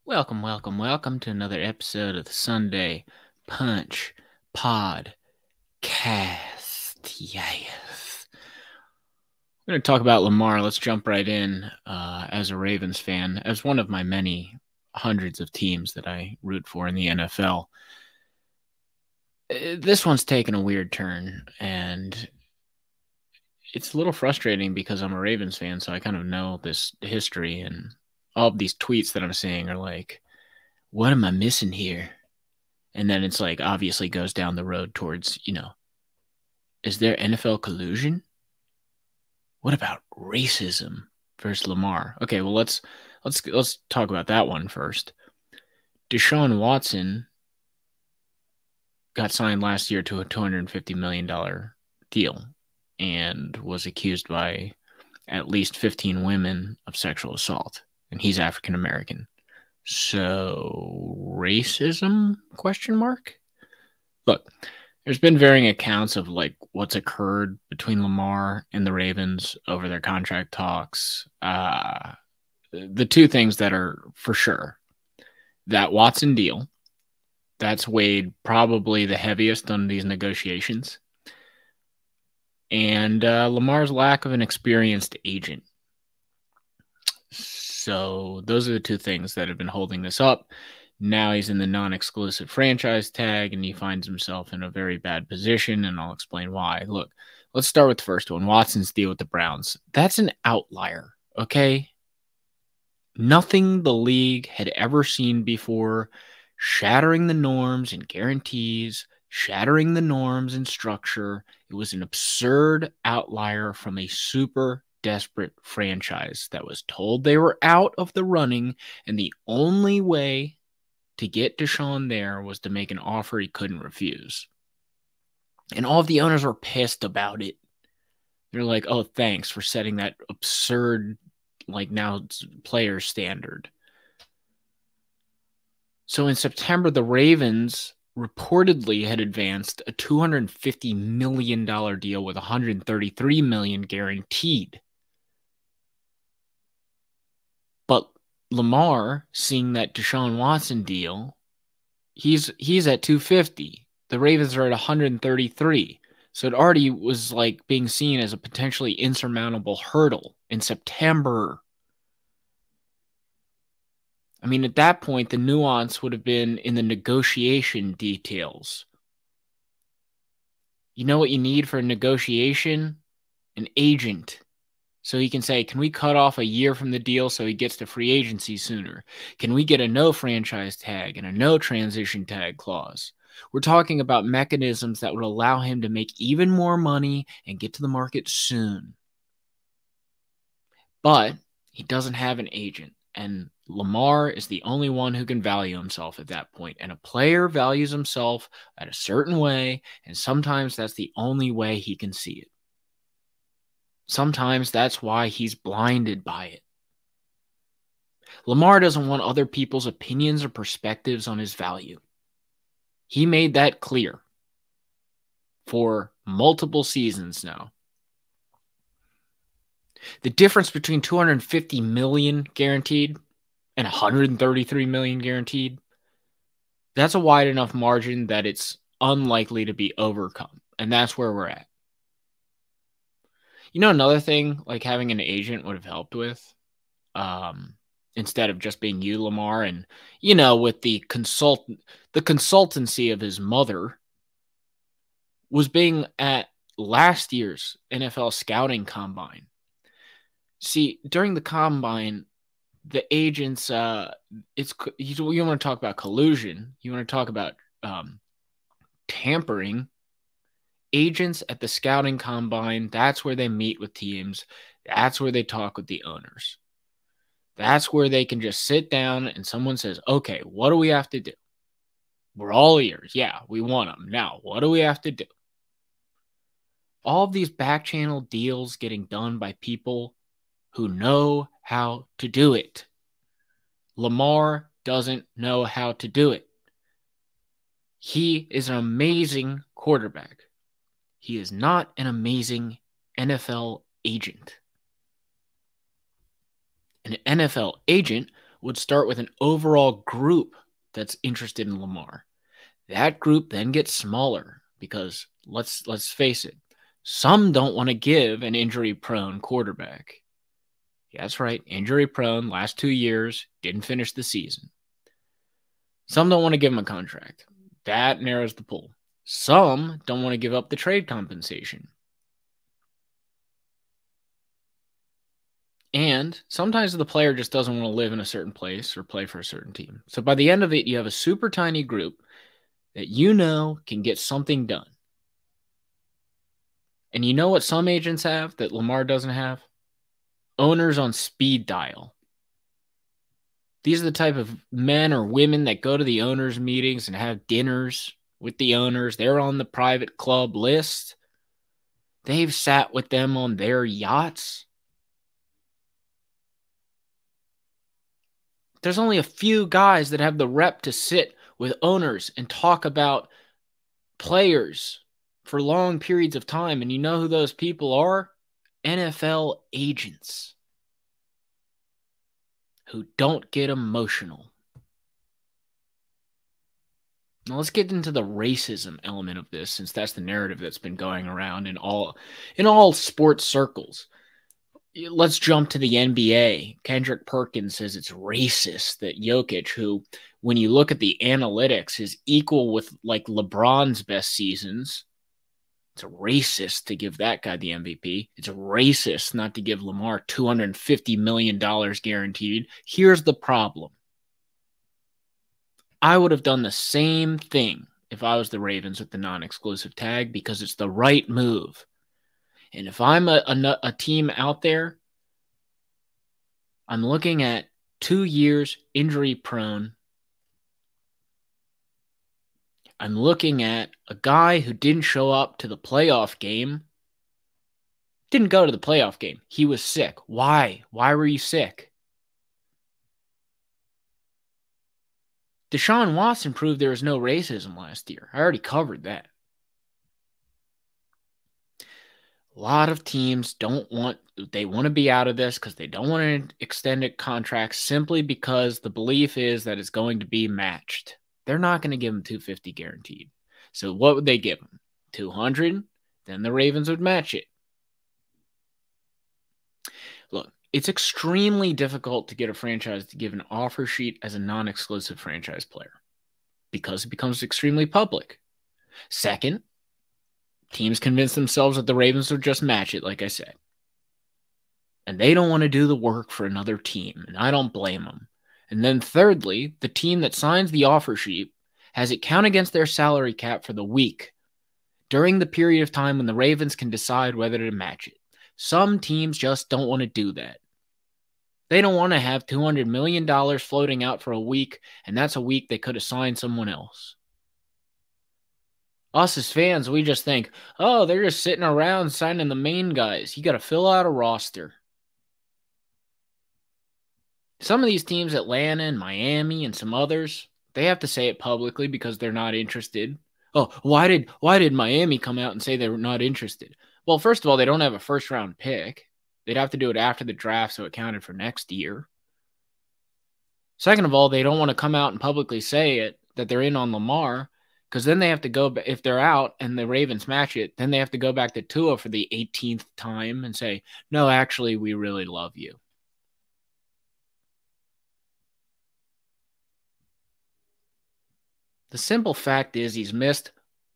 Welcome to another episode of the Sunday Punch Podcast. Yes. We're going to talk about Lamar. Let's jump right in. As a Ravens fan, as one of my many hundreds of teams that I root for in the NFL, this one's taken a weird turn, and it's a little frustrating because I'm a Ravens fan, so I kind of know this history, and all of these tweets that I'm seeing are like, what am I missing here? And then it's like obviously goes down the road towards, is there NFL collusion? What about racism versus Lamar? Okay, well let's talk about that one first. Deshaun Watson got signed last year to a $250 million deal and was accused by at least 15 women of sexual assault. And he's African American. So racism question mark? Look, there's been varying accounts of like what's occurred between Lamar and the Ravens over their contract talks. The two things that are for sure: that Watson deal, that's weighed probably the heaviest on these negotiations, and Lamar's lack of an experienced agent. So those are the two things that have been holding this up. Now he's in the non-exclusive franchise tag, and he finds himself in a very bad position, and I'll explain why. Look, let's start with the first one, Watson's deal with the Browns. That's an outlier, okay? Nothing the league had ever seen before, shattering the norms and guarantees, shattering the norms and structure. It was an absurd outlier from a super desperate franchise that was told they were out of the running, and the only way to get Deshaun there was to make an offer he couldn't refuse. And all of the owners were pissed about it. They're like, oh, thanks for setting that absurd, like now player standard. So in September, the Ravens reportedly had advanced a $250 million deal with $133 million guaranteed. But Lamar, seeing that Deshaun Watson deal, he's at 250. The Ravens are at 133. So it already was like being seen as a potentially insurmountable hurdle in September. I mean, at that point, the nuance would have been in the negotiation details. You know what you need for a negotiation? An agent. So he can say, can we cut off a year from the deal so he gets to free agency sooner? Can we get a no franchise tag and a no transition tag clause? We're talking about mechanisms that would allow him to make even more money and get to the market soon. But he doesn't have an agent, and Lamar is the only one who can value himself at that point. And a player values himself at a certain way, and sometimes that's the only way he can see it. Sometimes that's why he's blinded by it. Lamar doesn't want other people's opinions or perspectives on his value. He made that clear for multiple seasons now. The difference between $250 million guaranteed and $133 million guaranteed, that's a wide enough margin that it's unlikely to be overcome. And that's where we're at. You know, another thing like having an agent would have helped with, instead of just being you, Lamar, and, with the consultancy of his mother, was being at last year's NFL scouting combine. See, during the combine, the agents, you want to talk about collusion, you want to talk about tampering. Agents at the scouting combine, that's where they meet with teams. That's where they talk with the owners. That's where they can just sit down and someone says, okay, what do we have to do? We're all ears. Yeah, we want them. Now, what do we have to do? All of these back channel deals getting done by people who know how to do it. Lamar doesn't know how to do it. He is an amazing quarterback. He is not an amazing NFL agent. An NFL agent would start with an overall group that's interested in Lamar. That group then gets smaller because let's face it, some don't want to give an injury-prone quarterback. Yeah, that's right, injury-prone, last 2 years, didn't finish the season. Some don't want to give him a contract. That narrows the pool. Some don't want to give up the trade compensation. And sometimes the player just doesn't want to live in a certain place or play for a certain team. So by the end of it, you have a super tiny group that you know can get something done. And you know what some agents have that Lamar doesn't have? Owners on speed dial. These are the type of men or women that go to the owners' meetings and have dinners with the owners. They're on the private club list. They've sat with them on their yachts. There's only a few guys that have the rep to sit with owners and talk about players for long periods of time. And you know who those people are? NFL agents who don't get emotional. Now let's get into the racism element of this, since that's the narrative that's been going around in all sports circles. Let's jump to the NBA. Kendrick Perkins says it's racist that Jokic, who, when you look at the analytics, is equal with like LeBron's best seasons. It's racist to give that guy the MVP. It's racist not to give Lamar $250 million guaranteed. Here's the problem. I would have done the same thing if I was the Ravens with the non-exclusive tag because it's the right move. And if I'm a team out there, I'm looking at 2 years injury prone. I'm looking at a guy who didn't show up to the playoff game. Didn't go to the playoff game. He was sick. Why? Why were you sick? Deshaun Watson proved there was no racism last year. I already covered that. A lot of teams want to be out of this because they don't want an extended contract simply because the belief is that it's going to be matched. They're not going to give him $250 guaranteed. So what would they give him? $200? Then the Ravens would match it. Look, it's extremely difficult to get a franchise to give an offer sheet as a non-exclusive franchise player because it becomes extremely public. Second, teams convince themselves that the Ravens will just match it, like I said. And they don't want to do the work for another team, and I don't blame them. And then thirdly, the team that signs the offer sheet has it count against their salary cap for the week during the period of time when the Ravens can decide whether to match it. Some teams just don't want to do that. They don't want to have $200 million floating out for a week, and that's a week they could have signed someone else. Us as fans, we just think, oh, they're just sitting around signing the main guys. You got to fill out a roster. Some of these teams, Atlanta and Miami and some others, they have to say it publicly because they're not interested. Oh, why did Miami come out and say they were not interested? Well, first of all, they don't have a first-round pick. They'd have to do it after the draft so it counted for next year. Second of all, they don't want to come out and publicly say it, that they're in on Lamar, because then they have to go, if they're out and the Ravens match it, then they have to go back to Tua for the 18th time and say, no, actually, we really love you. The simple fact is he's missed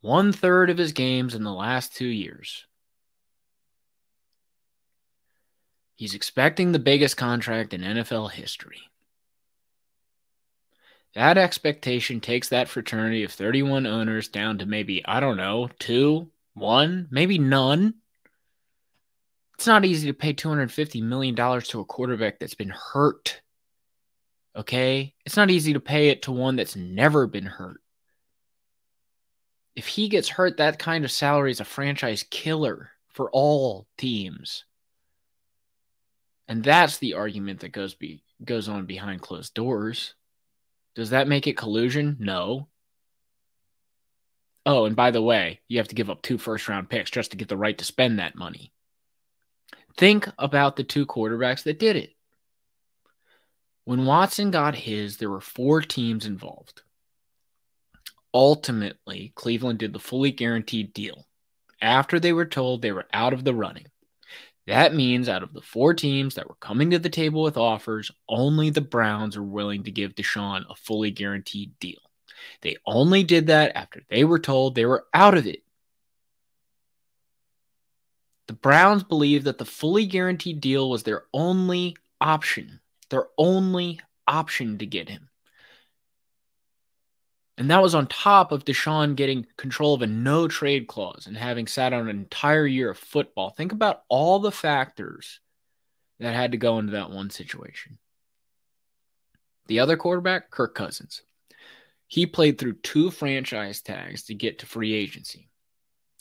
1/3 of his games in the last 2 years. He's expecting the biggest contract in NFL history. That expectation takes that fraternity of 31 owners down to maybe, 2, 1, maybe none. It's not easy to pay $250 million to a quarterback that's been hurt. Okay? It's not easy to pay it to one that's never been hurt. If he gets hurt, that kind of salary is a franchise killer for all teams. And that's the argument that goes on behind closed doors. Does that make it collusion? No. Oh, and by the way, you have to give up 2 first-round picks just to get the right to spend that money. Think about the 2 quarterbacks that did it. When Watson got his, there were 4 teams involved. Ultimately, Cleveland did the fully guaranteed deal after they were told they were out of the running. That means out of the 4 teams that were coming to the table with offers, only the Browns were willing to give Deshaun a fully guaranteed deal. They only did that after they were told they were out of it. The Browns believed that the fully guaranteed deal was their only option to get him. And that was on top of Deshaun getting control of a no-trade clause and having sat out an entire year of football. Think about all the factors that had to go into that one situation. The other quarterback, Kirk Cousins. He played through 2 franchise tags to get to free agency,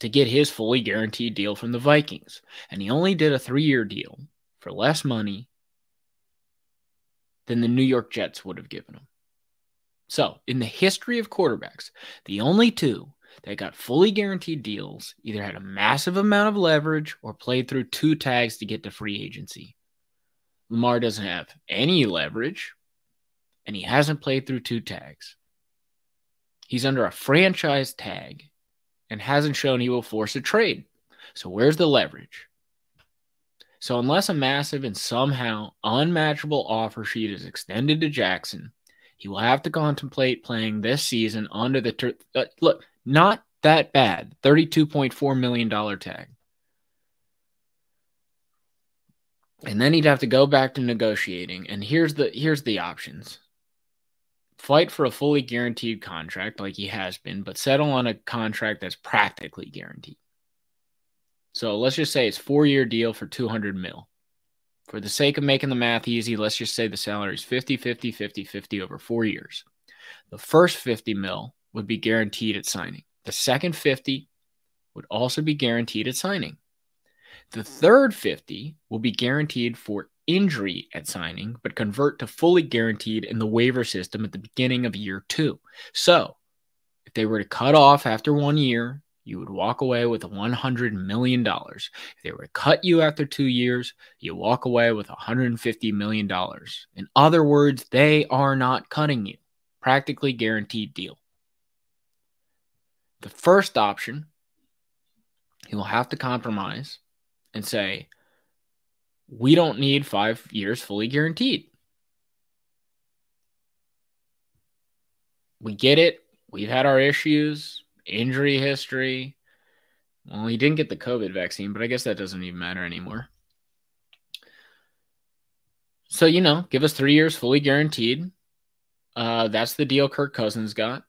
to get his fully guaranteed deal from the Vikings. And he only did a 3-year deal for less money than the New York Jets would have given him. So, in the history of quarterbacks, the only 2 that got fully guaranteed deals either had a massive amount of leverage or played through 2 tags to get to free agency. Lamar doesn't have any leverage, and he hasn't played through 2 tags. He's under a franchise tag and hasn't shown he will force a trade. So where's the leverage? So unless a massive and somehow unmatchable offer sheet is extended to Jackson, he will have to contemplate playing this season under the look, not that bad, $32.4 million tag. And then he'd have to go back to negotiating. And here's the options. Fight for a fully guaranteed contract like he has been, but settle on a contract that's practically guaranteed. So let's just say it's a 4-year deal for $200 million. For the sake of making the math easy, let's just say the salary is 50-50-50-50 over 4 years. The first $50 million would be guaranteed at signing. The second $50 would also be guaranteed at signing. The third $50 will be guaranteed for injury at signing, but convert to fully guaranteed in the waiver system at the beginning of year 2. So if they were to cut off after 1 year, you would walk away with $100 million. If they were to cut you after 2 years, you walk away with $150 million. In other words, they are not cutting you. Practically guaranteed deal. The first option, he will have to compromise and say, we don't need 5 years fully guaranteed. We get it. We've had our issues. Injury history. Well, he didn't get the COVID vaccine, but I guess that doesn't even matter anymore. So, give us 3 years fully guaranteed. That's the deal Kirk Cousins got.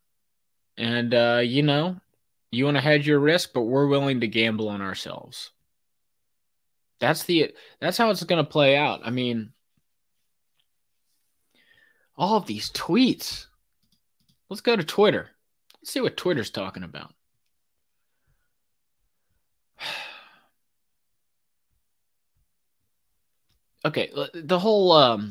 And, you want to hedge your risk, but we're willing to gamble on ourselves. That's how it's going to play out. I mean, all of these tweets. Let's go to Twitter. Let's see what Twitter's talking about. Okay, the whole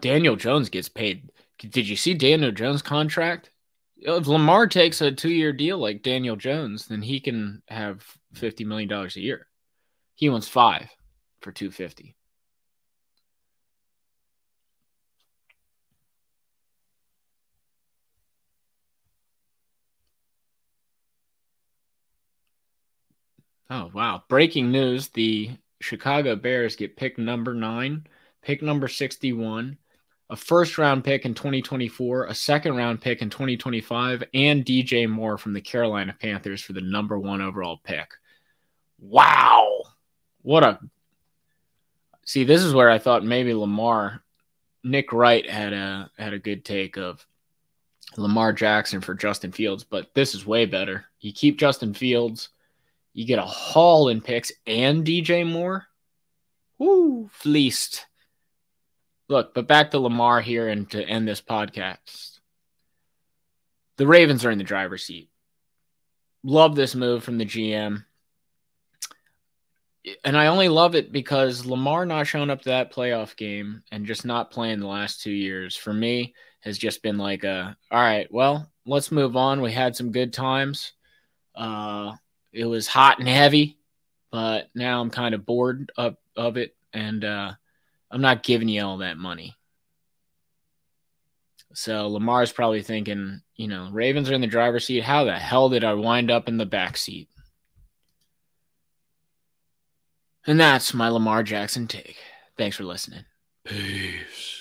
Daniel Jones gets paid. Did you see Daniel Jones' contract? If Lamar takes a 2-year deal like Daniel Jones, then he can have $50 million a year. He wants 5 for $250. Oh, wow. Breaking news. The Chicago Bears get pick number 9, pick number 61, a first-round pick in 2024, a second-round pick in 2025, and DJ Moore from the Carolina Panthers for the number 1 overall pick. Wow. See, this is where I thought maybe Nick Wright had a good take of Lamar Jackson for Justin Fields, but this is way better. You keep Justin Fields, you get a haul in picks and DJ Moore. Woo, fleeced. Look, but back to Lamar here and to end this podcast. The Ravens are in the driver's seat. Love this move from the GM. And I only love it because Lamar not showing up to that playoff game and just not playing the last 2 years, for me, has just been like, all right, well, let's move on. We had some good times. It was hot and heavy, but now I'm kind of bored of it, and I'm not giving you all that money. So Lamar's probably thinking, Ravens are in the driver's seat. How the hell did I wind up in the back seat? And that's my Lamar Jackson take. Thanks for listening. Peace.